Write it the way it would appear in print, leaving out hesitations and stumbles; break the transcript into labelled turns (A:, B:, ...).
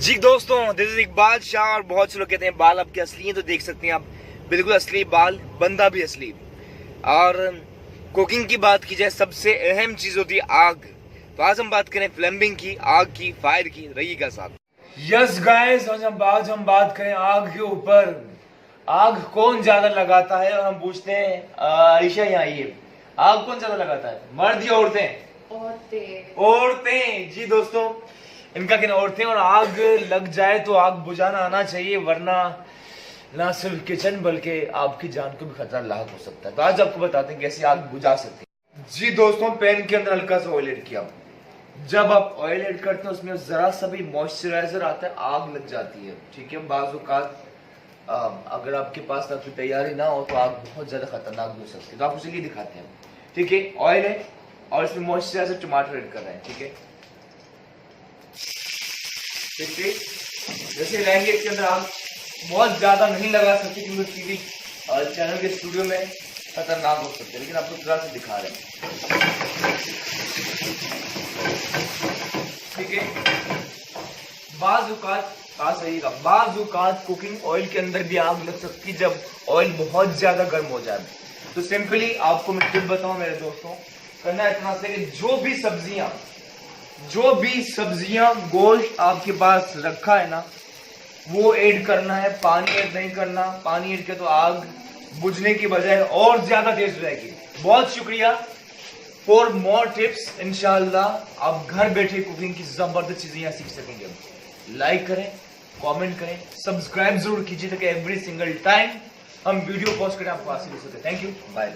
A: जी दोस्तों, this is Iqbal Shah और बहुत से लोग कहते हैं बाल आपके असली हैं, तो देख सकते हैं आप बिल्कुल असली बाल, बंदा भी असली। और कुकिंग की बात की जाए, सबसे अहम चीज होती है आग। तो आज हम बात करें प्लम्बिंग की, आग की, फायर की। रहिएगा साथ।
B: यस गाइस, आज हम बात करें आग के ऊपर। आग कौन ज्यादा लगाता है? और हम पूछते हैं आयशा, यहाँ आइए, आग कौन ज्यादा लगाता है, मर्द या औरतें? औरतें। जी दोस्तों, इनका कहना औरतें। और आग लग जाए तो आग बुझाना आना चाहिए, वरना ना सिर्फ किचन बल्कि आपकी जान को भी खतरा लाक हो सकता है। तो आज आपको बताते हैं कैसे आग बुझा सकते हैं। जी दोस्तों, पैन के अंदर हल्का सा ऑयल ऐड किया। जब आप ऑयल ऐड करते हैं उसमें जरा सा भी मॉइस्चराइजर आता है, आग लग जाती है। ठीक है, बाज़ औक़ात अगर आपके पास तक तैयारी ना हो तो आग बहुत ज्यादा खतरनाक भी हो सकती है। तो आप उसे लिए दिखाते हैं। ठीक है, ऑयल है और इसमें मॉइस्चराइजर टमाटर ऐड कर रहे हैं। ठीक है, जैसे रहेंगे इसके अंदर आग बहुत ज्यादा नहीं लगा सकते क्योंकि टीवी चैनल के स्टूडियो में खतरनाक हो सकते हैं, लेकिन आपको थोड़ा सा दिखा रहे हैं। ठीक है, बाज़ औक़ात कुकिंग ऑयल के अंदर भी आग लग सकती है जब ऑयल बहुत ज्यादा गर्म हो जाए। तो सिंपली आपको मैं टिप बताऊं मेरे दोस्तों, करना इतना से कि जो भी सब्जियां गोश्त आपके पास रखा है ना, वो ऐड करना है, पानी ऐड नहीं करना। पानी ऐड किया तो आग बुझने की बजाय और ज्यादा तेज हो जाएगी। बहुत शुक्रिया। फॉर मोर टिप्स, इंशाल्लाह आप घर बैठे कुकिंग की जबरदस्त चीजें यहाँ सीख सकेंगे। लाइक करें, कमेंट करें, सब्सक्राइब जरूर कीजिए ताकि एवरी सिंगल टाइम हम वीडियो पोस्ट करें आपको आसानी हो सके। Thank you, bye.